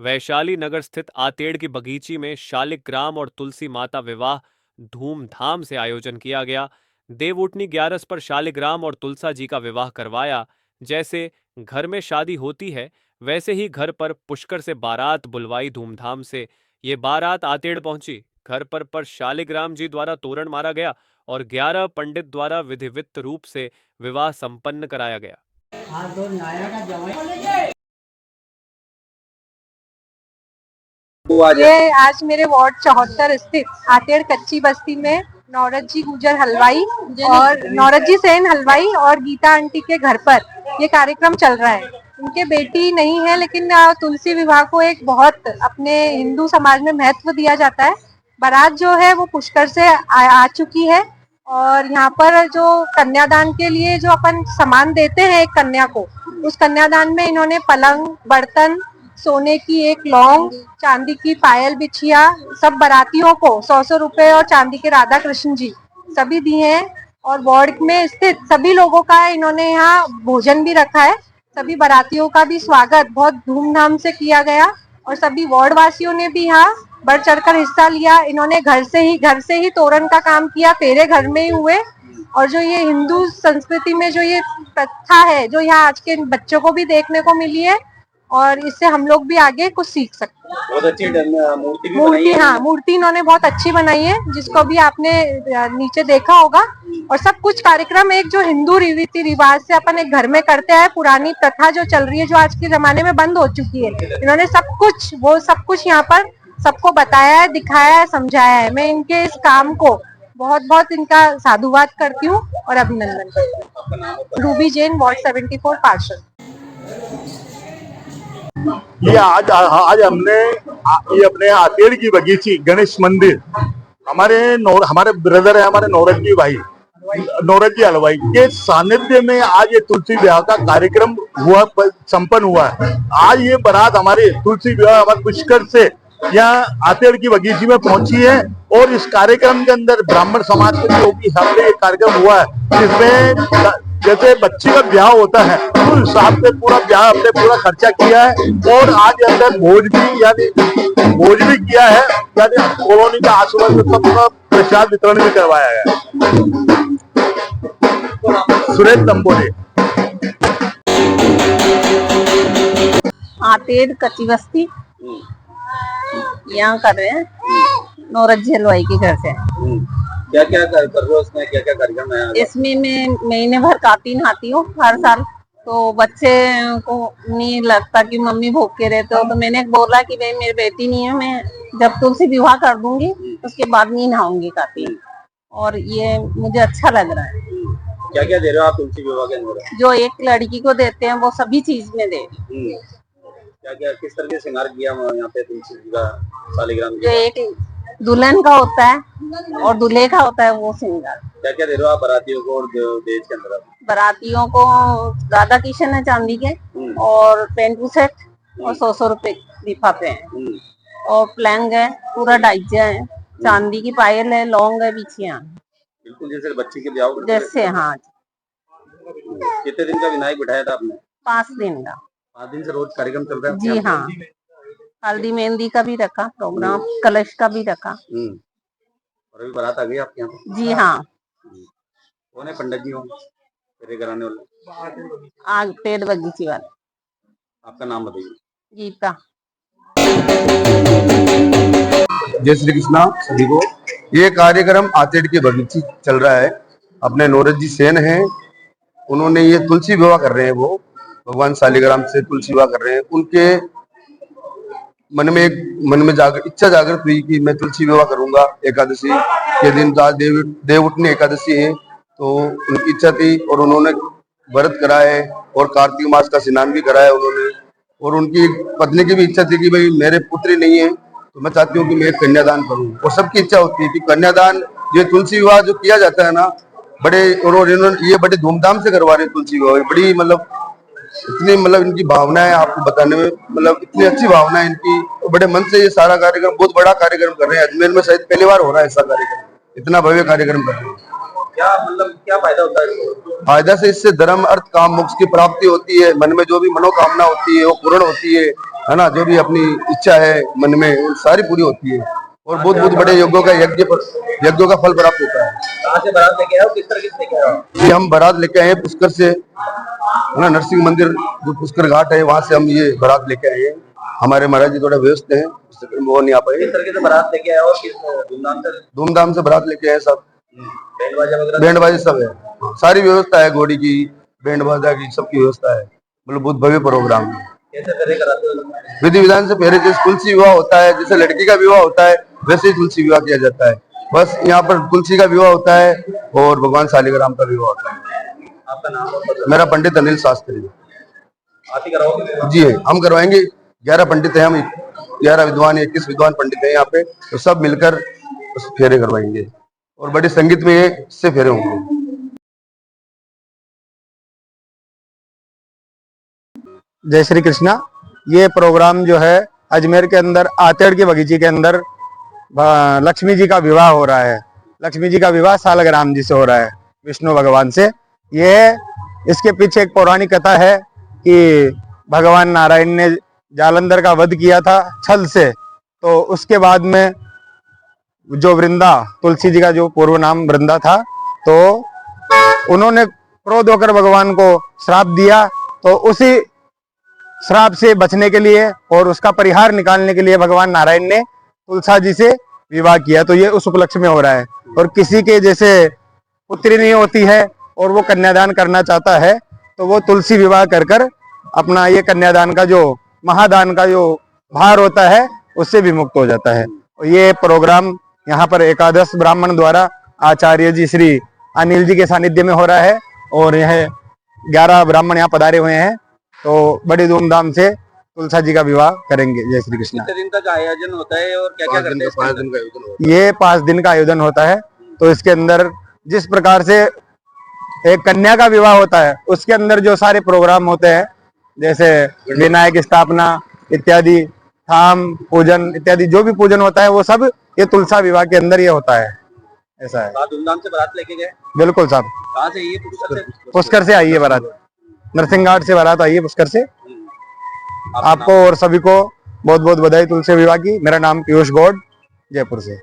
वैशाली नगर स्थित आतेड़ की बगीची में शालिग्राम और तुलसी माता विवाह धूमधाम से आयोजन किया गया। देवउठनी 11 पर शालिग्राम और तुलसा जी का विवाह करवाया। जैसे घर में शादी होती है, वैसे ही घर पर पुष्कर से बारात बुलवाई धूमधाम से। ये बारात आतेड़ पहुंची। घर पर शालिग्राम जी द्वारा तोरण मारा गया और 11 पंडित द्वारा विधिवत रूप से विवाह संपन्न कराया गया। ये आज मेरे वार्ड 74 स्थित आतेड़ कच्ची बस्ती में नौरत जी गुजर हलवाई और नौरत जी सेन हलवाई और गीता आंटी के घर पर ये कार्यक्रम चल रहा है। उनके बेटी नहीं है, लेकिन तुलसी विवाह को एक बहुत अपने हिंदू समाज में महत्व दिया जाता है। बारात जो है वो पुष्कर से आ चुकी है और यहाँ पर जो कन्यादान के लिए जो अपन सामान देते हैं एक कन्या को, उस कन्यादान में इन्होंने पलंग, बर्तन, सोने की एक लौंग, चांदी की पायल, बिछिया सब बारातियों को 100-100 रुपए और चांदी के राधा कृष्ण जी सभी दिए हैं। और वार्ड में स्थित सभी लोगों का इन्होंने यहाँ भोजन भी रखा है। सभी बारातियों का भी स्वागत बहुत धूमधाम से किया गया और सभी वार्ड वासियों ने भी यहाँ बढ़ चढ़कर हिस्सा लिया। इन्होंने घर से ही तोरण का काम किया, फेरे घर में ही हुए। और जो ये हिंदू संस्कृति में जो ये प्रथा है, जो यहाँ आज के बच्चों को भी देखने को मिली है और इससे हम लोग भी आगे कुछ सीख सकते हैं। बहुत अच्छी मूर्ति भी बनाई है। हाँ, मूर्ति इन्होंने बहुत अच्छी बनाई है, जिसको भी आपने नीचे देखा होगा। और सब कुछ कार्यक्रम एक जो हिंदू रीति रिवाज से अपन एक घर में करते हैं, पुरानी प्रथा जो चल रही है, जो आज के जमाने में बंद हो चुकी है, इन्होंने सब कुछ यहाँ पर सबको बताया है, दिखाया है, समझाया है। मैं इनके इस काम को बहुत बहुत इनका साधुवाद करती हूँ और अभिनंदन करती हूँ। रूबी जैन, वार्ड 74 पार्षद। ये आज हमने ये अपने आतेड़ की बगीची गणेश मंदिर हमारे ब्रदर है, हमारे नौरत जी हलवाई के सानिध्य में आज ये तुलसी विवाह का कार्यक्रम संपन्न हुआ है। आज ये बारात हमारे तुलसी विवाह हमारे पुष्कर से यहाँ आतेड़ की बगीची में पहुंची है और इस कार्यक्रम के अंदर ब्राह्मण समाज के जो भी हमने ये कार्यक्रम हुआ है, जिसमें जैसे बच्ची का ब्याह होता है उस हिसाब से पूरा ब्याह हमने पूरा खर्चा किया है और आज अंदर भोज भी किया है, यानी कॉलोनी का आशीर्वाद में सबका प्रसाद वितरण भी करवाया है। सुरेश तंबोले, आतेड़ कच्ची बस्ती यहाँ कर रहे हैं, नौरत जी हलवाई के घर से। क्या क्या कर रहे हो इसमें, क्या क्या कार्यक्रम है इसमें मैं महीने भर काती नहाती हूँ हर साल। तो बच्चे को नहीं लगता कि मम्मी भूख के रहते हो, तो मैंने बोला कि भाई मेरी बेटी नहीं है, मैं जब तुमसे विवाह कर दूंगी उसके बाद नहीं नहाऊंगी काती। और ये मुझे अच्छा लग रहा है। क्या क्या दे रहे हो आप तुलसी विवाह के अंदर? जो एक लड़की को देते हैं वो सभी चीज में दे। क्या क्या किस तरह से श्रृंगार किया यहाँ पे तुलसी विवाह शालिग्राम? जो एक दुल्हन का होता है और दूल्हे का होता है वो श्रृंगार। क्या क्या दे रहे हो आप बारातियों को और दहेज के अंदर? बारातियों को राधा किशन है चांदी के और पेंटू सेट और 100-100 रुपए लिफाफे हैं और प्लैंग है, पूरा डाइजा है, चांदी की पायल है, लौंग है, बिछिया। बिल्कुल जैसे बच्ची के ब्याह जैसे। हाँ। कितने दिन का विनायक बिठाया था आपने? 5 दिन का। 5 दिन से रोज कार्यक्रम चल रहा है जी हाँ, हल्दी मेहंदी का भी रखा प्रोग्राम, कलश का भी रखा। और अभी बारात आ गई आपके यहाँ? जी हाँ। कौन है पंडित जी तेरे घराने वाले? आग पेड़ बगीची वाले। आपका नाम बताइए। गीता। जय श्री कृष्णा सभी को। ये कार्यक्रम आतेड़ की बगीची चल रहा है, अपने नौरत जी सेन हैं, उन्होंने ये तुलसी विवाह कर रहे हैं, वो भगवान शालिग्राम से तुलसी विवाह कर रहे हैं। उनके मन में इच्छा जागृत हुई कि मैं तुलसी विवाह करूंगा। एकादशी के दिन देवउठनी एकादशी है, तो उनकी इच्छा थी और उन्होंने व्रत कराए और कार्तिक मास का स्नान भी कराया उन्होंने। और उनकी पत्नी की भी इच्छा थी कि भाई मेरे पुत्री नहीं है तो मैं चाहती हूँ कि मैं कन्यादान करूँ। और सबकी इच्छा होती है कि कन्यादान, ये तुलसी विवाह जो किया जाता है ना, बड़े और इन्होंने ये बड़े धूमधाम से करवा रहे हैं तुलसी विवाह। बड़ी इतनी इनकी भावना है, आपको बताने में इतनी अच्छी भावना है इनकी, तो बड़े मन से ये सारा कार्यक्रम, बहुत बड़ा कार्यक्रम कर रहे हैं। अजमेर में शायद पहली बार हो रहा है ऐसा कार्यक्रम, इतना भव्य कार्यक्रम कर रहे हैं। क्या मतलब क्या फायदा होता है इसको? फायदा से इससे धर्म अर्थ काम मोक्ष की प्राप्ति होती है। मन में जो भी मनोकामना होती है वो पूर्ण होती है ना। जो भी अपनी इच्छा है मन में वो सारी पूरी होती है और बहुत बहुत बड़े यज्ञों का फल प्राप्त होता है। कहाँ से बारात लेके आए हो, किस तरह लेके आए हो? ये हम बारात लेके आए हैं पुष्कर से, है ना। नरसिंह मंदिर जो पुष्कर घाट है वहां से हम ये बारात लेके आए हैं। हमारे महाराज जी थोड़ा व्यस्त हैं, वो नहीं आ पाए। किस तरीके से बारात लेके आए हो, किस धूमधाम से बारात लेके आए सब। बैंड बाजा वगैरह? बैंड बाजा सब है, सारी व्यवस्था है, घोड़ी की, बैंड बाजा की, सबकी व्यवस्था है। मतलब बहुत भव्य प्रोग्राम है। कैसे फेरे कराते हो? विधि विधान से फेरे, जैसे तुलसी विवाह होता है, जैसे लड़की का विवाह होता है वैसे ही तुलसी विवाह किया जाता है। बस यहाँ पर तुलसी का विवाह होता है और भगवान शालिग्राम का विवाह होता है। आपका नाम और पता? मेरा पंडित अनिल शास्त्री। आप ही कराओगे? जी है, हम करवाएंगे। 11 पंडित हैं हम, 11 विद्वान, 21 विद्वान पंडित हैं यहाँ पे, तो सब मिलकर उस फेरे करवाएंगे और बड़े संगीत में इससे फेरे होंगे। जय श्री कृष्णा। ये प्रोग्राम जो है अजमेर के अंदर आतेड़ के बगीचे के अंदर लक्ष्मी जी का विवाह हो रहा है। लक्ष्मी जी का विवाह शालिग्राम जी से हो रहा है, विष्णु भगवान से। ये इसके पीछे एक पौराणिक कथा है कि भगवान नारायण ने जालंधर का वध किया था छल से, तो उसके बाद में जो वृंदा, तुलसी जी का जो पूर्व नाम वृंदा था, तो उन्होंने क्रोध होकर भगवान को श्राप दिया। तो उसी श्राप से बचने के लिए और उसका परिहार निकालने के लिए भगवान नारायण ने तुलसा जी से विवाह किया। तो ये उस उपलक्ष्य में हो रहा है। और किसी के जैसे पुत्री नहीं होती है और वो कन्यादान करना चाहता है, तो वो तुलसी विवाह कर कर अपना ये कन्यादान का जो महादान का जो भार होता है उससे भी मुक्त हो जाता है। और ये प्रोग्राम यहाँ पर एकादश ब्राह्मण द्वारा आचार्य जी श्री अनिल जी के सानिध्य में हो रहा है और यह 11 ब्राह्मण यहाँ पधारे हुए हैं। तो बड़ी धूमधाम से तुलसा जी का विवाह करेंगे। जय श्री कृष्ण। कितने दिन तक आयोजन होता है और क्या क्या करते हैं? 5 दिन का आयोजन होता है। ये 5 दिन का आयोजन होता है। तो इसके अंदर जिस प्रकार से एक कन्या का विवाह होता है उसके अंदर जो सारे प्रोग्राम होते हैं, जैसे विनायक स्थापना इत्यादि, थाम पूजन इत्यादि, जो भी पूजन होता है वो सब ये तुलसा विवाह के अंदर ये होता है। ऐसा है। धूमधाम से बारात लेके गए? बिल्कुल साहब। कहाँ से? ये पुष्कर से आई है बारात, नरसिंह घाट से बारात आई है पुष्कर से। आपको और सभी को बहुत बहुत बधाई तुलसी विवाह की। मेरा नाम पीयूष गौड़, जयपुर से।